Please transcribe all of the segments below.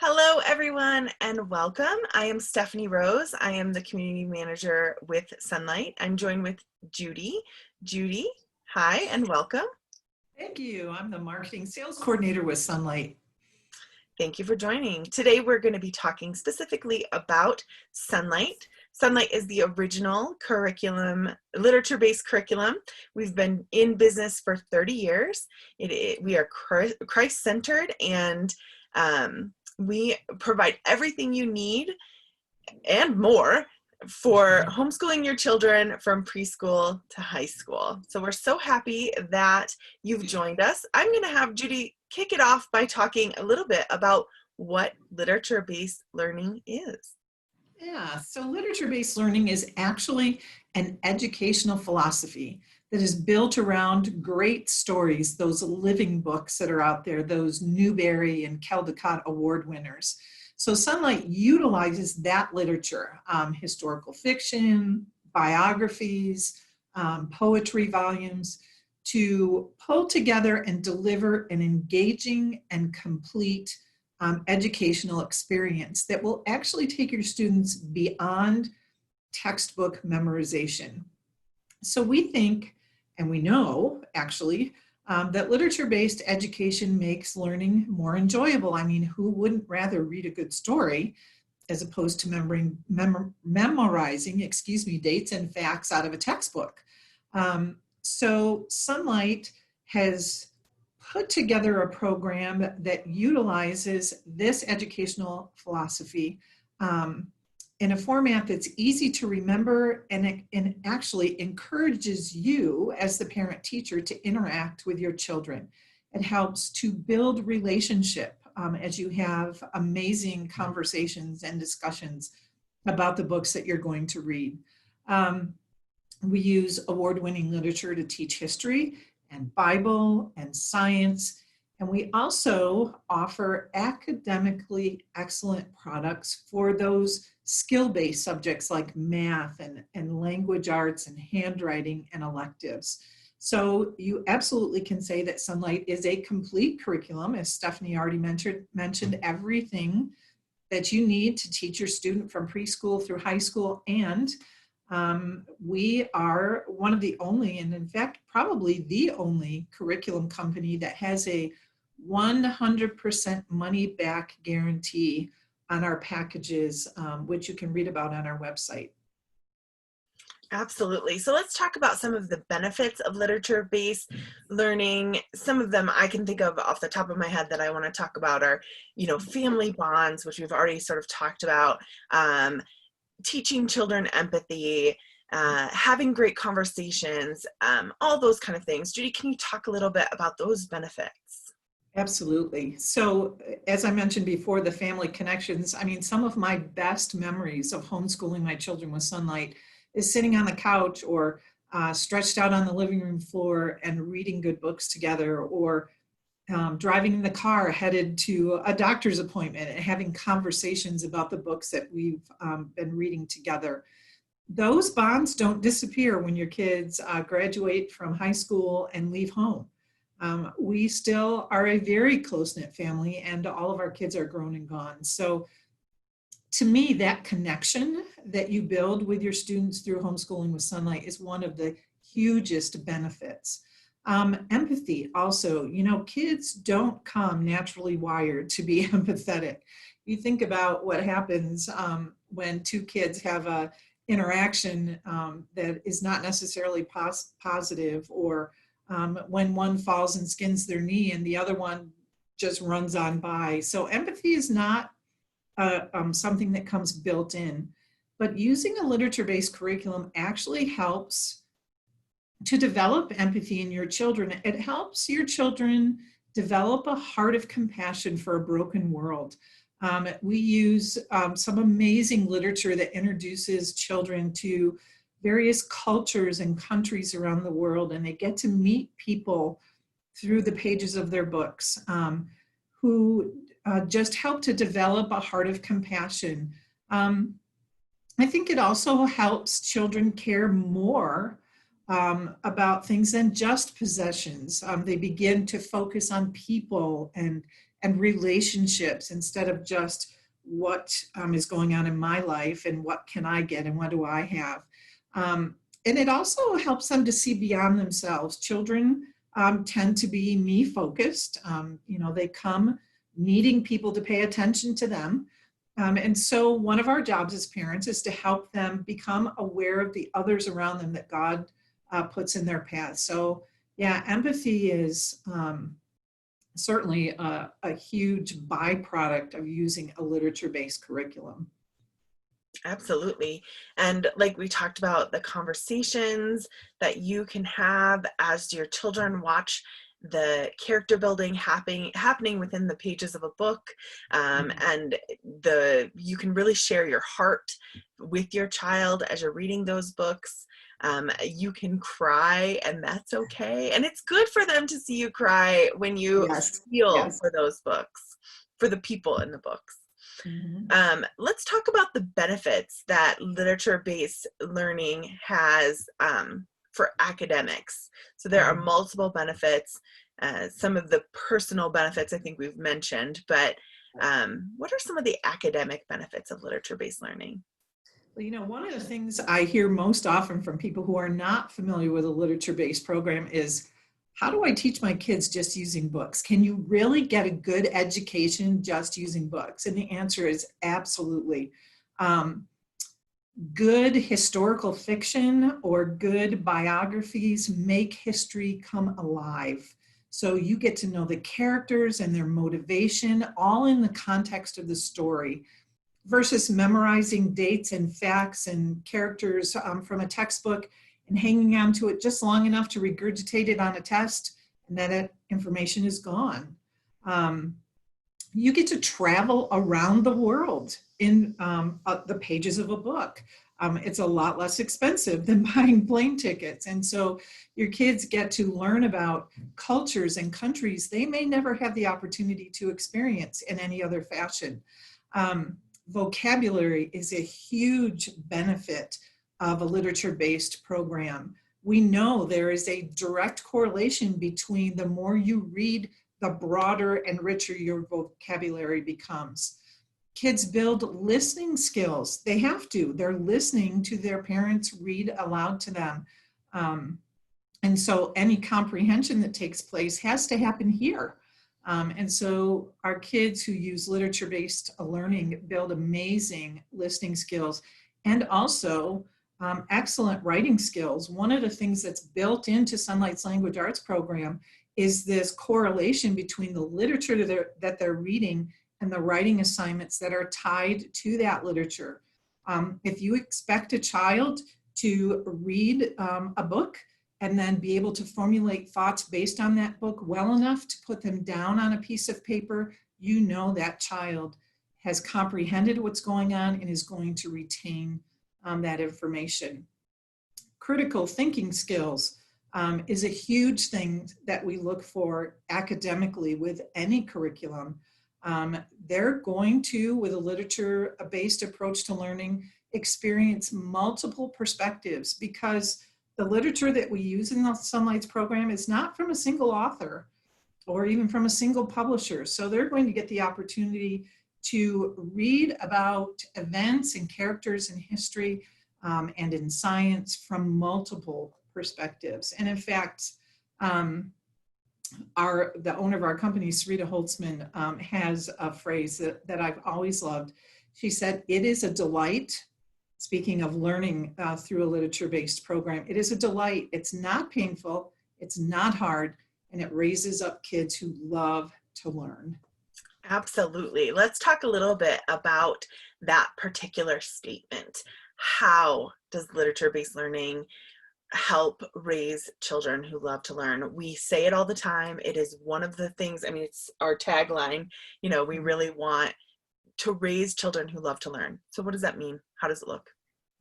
Hello, everyone, and welcome. I am Stephanie Rose. I am the community manager with Sonlight. I'm joined with Judy. Judy, hi, and welcome. Thank you. I'm the marketing sales coordinator with Sonlight. Thank you for joining. Today, we're going to be talking specifically about Sonlight. Sonlight is the original curriculum, literature-based curriculum. We've been in business for 30 years. We are Christ-centered, and we provide everything you need and more for homeschooling your children from preschool to high school. So we're so happy that you've joined us. I'm going to have Judy kick it off by talking a little bit about what literature-based learning is. Yeah, so literature-based learning is actually an educational philosophy that is built around great stories, those living books that are out there, those Newbery and Caldecott Award winners. So Sonlight utilizes that literature, historical fiction, biographies, poetry volumes, to pull together and deliver an engaging and complete educational experience that will actually take your students beyond textbook memorization. So we think, and we know actually, that literature-based education makes learning more enjoyable. I mean, who wouldn't rather read a good story as opposed to memorizing, dates and facts out of a textbook? So Sonlight has put together a program that utilizes this educational philosophy in a format that's easy to remember, and it actually encourages you as the parent teacher to interact with your children. It helps to build relationship as you have amazing conversations and discussions about the books that you're going to read. We use award-winning literature to teach history and Bible and science. And we also offer academically excellent products for those skill-based subjects like math and language arts and handwriting and electives. So you absolutely can say that Sonlight is a complete curriculum. As Stephanie already mentioned everything that you need to teach your student from preschool through high school. And we are one of the only, and in fact, probably the only curriculum company that has a 100% money back guarantee on our packages, which you can read about on our website. Absolutely. So let's talk about some of the benefits of literature-based learning. Some of them I can think of off the top of my head that I want to talk about are, family bonds, which we've already sort of talked about, teaching children empathy, having great conversations, all those kind of things. Judy, can you talk a little bit about those benefits? Absolutely. So as I mentioned before, the family connections, I mean, some of my best memories of homeschooling my children with Sonlight is sitting on the couch or stretched out on the living room floor and reading good books together, or driving in the car headed to a doctor's appointment and having conversations about the books that we've been reading together. Those bonds don't disappear when your kids graduate from high school and leave home. We still are a very close-knit family, and all of our kids are grown and gone. So to me, that connection that you build with your students through homeschooling with Sonlight is one of the hugest benefits. Empathy also, kids don't come naturally wired to be empathetic. You think about what happens when two kids have a interaction that is not necessarily positive, or when one falls and skins their knee and the other one just runs on by. So empathy is not something that comes built in, but using a literature-based curriculum actually helps to develop empathy in your children. It helps your children develop a heart of compassion for a broken world. We use some amazing literature that introduces children to various cultures and countries around the world, and they get to meet people through the pages of their books who just help to develop a heart of compassion. I think it also helps children care more about things than just possessions. They begin to focus on people and and relationships instead of just what is going on in my life and what can I get and what do I have. And it also helps them to see beyond themselves. Children tend to be me focused. They come needing people to pay attention to them. And so one of our jobs as parents is to help them become aware of the others around them that God puts in their path. So yeah, empathy is certainly a huge byproduct of using a literature-based curriculum. Absolutely. And like we talked about, the conversations that you can have as your children watch the character building happening within the pages of a book, and you can really share your heart with your child as you're reading those books. You can cry, and that's okay. And it's good for them to see you cry when you Yes. feel Yes. for those books, for the people in the books. Mm-hmm. Let's talk about the benefits that literature-based learning has for academics. So there are multiple benefits. Some of the personal benefits I think we've mentioned, but what are some of the academic benefits of literature-based learning? Well, one of the things I hear most often from people who are not familiar with a literature-based program is, how do I teach my kids just using books? Can you really get a good education just using books? And the answer is absolutely. Good historical fiction or good biographies make history come alive. So you get to know the characters and their motivation, all in the context of the story, versus memorizing dates and facts and characters from a textbook and hanging on to it just long enough to regurgitate it on a test, and then that information is gone. You get to travel around the world in the pages of a book. It's a lot less expensive than buying plane tickets. And so your kids get to learn about cultures and countries they may never have the opportunity to experience in any other fashion. Vocabulary is a huge benefit of a literature-based program. We know there is a direct correlation between the more you read, the broader and richer your vocabulary becomes. Kids build listening skills. They have to. They're listening to their parents read aloud to them. And so any comprehension that takes place has to happen here. And so our kids who use literature-based learning build amazing listening skills and also excellent writing skills. One of the things that's built into Sonlight's language arts program is this correlation between the literature that they're reading and the writing assignments that are tied to that literature. If you expect a child to read a book and then be able to formulate thoughts based on that book well enough to put them down on a piece of paper, you know that child has comprehended what's going on and is going to retain that information. Critical thinking skills is a huge thing that we look for academically with any curriculum. They're going to, with a literature-based approach to learning, experience multiple perspectives because the literature that we use in the Sonlight's program is not from a single author or even from a single publisher. So they're going to get the opportunity to read about events and characters in history and in science from multiple perspectives. And in fact, the owner of our company, Sarita Holtzman, has a phrase that I've always loved. She said, "It is a delight," speaking of learning through a literature-based program, "it is a delight. It's not painful, it's not hard, and it raises up kids who love to learn." Absolutely. Let's talk a little bit about that particular statement. How does literature-based learning help raise children who love to learn? We say it all the time. It is one of the things, I mean, it's our tagline, we really want to raise children who love to learn. So what does that mean? How does it look?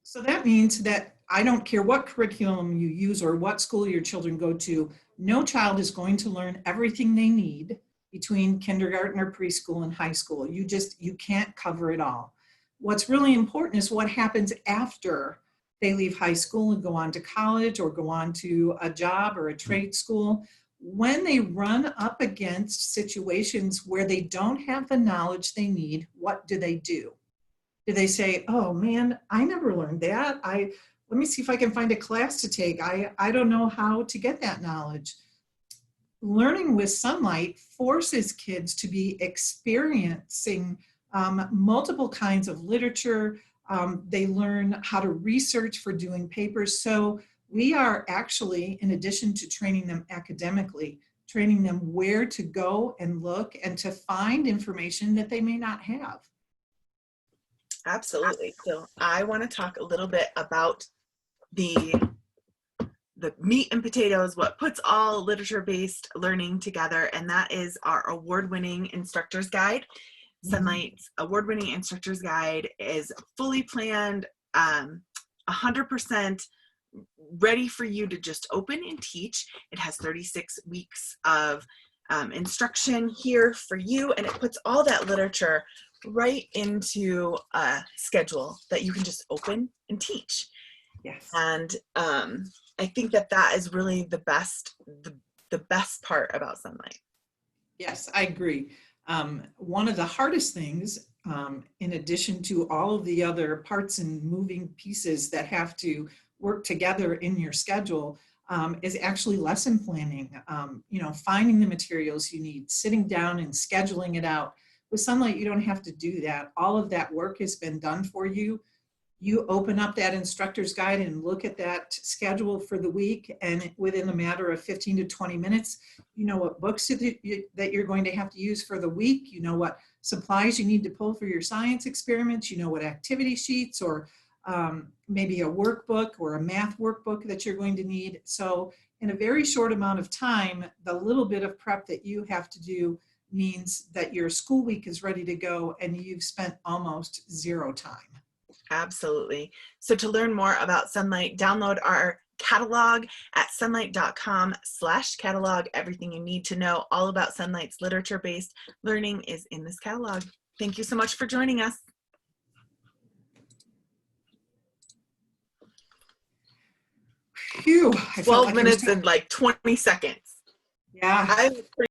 So that means that I don't care what curriculum you use or what school your children go to, no child is going to learn everything they need between kindergarten or preschool and high school. You can't cover it all. What's really important is what happens after they leave high school and go on to college or go on to a job or a trade school. when they run up against situations where they don't have the knowledge they need, what do they do? Do they say, oh man, I never learned that. Let me see if I can find a class to take. I don't know how to get that knowledge. Learning with Sonlight forces kids to be experiencing multiple kinds of literature. They learn how to research for doing papers. So we are actually, in addition to training them academically, training them where to go and look and to find information that they may not have. Absolutely. So I want to talk a little bit about the meat and potatoes, what puts all literature-based learning together, and that is our award-winning instructor's guide. Sonlight's award-winning instructor's guide is fully planned, 100% ready for you to just open and teach. It has 36 weeks of instruction here for you, and it puts all that literature right into a schedule that you can just open and teach. Yes. And I think that that is really the best part about Sonlight. Yes, I agree. One of the hardest things, in addition to all of the other parts and moving pieces that have to work together in your schedule, is actually lesson planning. Finding the materials you need, sitting down and scheduling it out. With Sonlight, you don't have to do that. All of that work has been done for you. You open up that instructor's guide and look at that schedule for the week, and within a matter of 15 to 20 minutes, you know what books that you're going to have to use for the week. You know what supplies you need to pull for your science experiments. You know what activity sheets or maybe a workbook or a math workbook that you're going to need. So in a very short amount of time, the little bit of prep that you have to do means that your school week is ready to go and you've spent almost zero time. Absolutely. So to learn more about Sonlight, download our catalog at sonlight.com/catalog. Everything you need to know all about Sonlight's literature-based learning is in this catalog. Thank you so much for joining us. Phew, 12 minutes and like 20 seconds. Yeah. I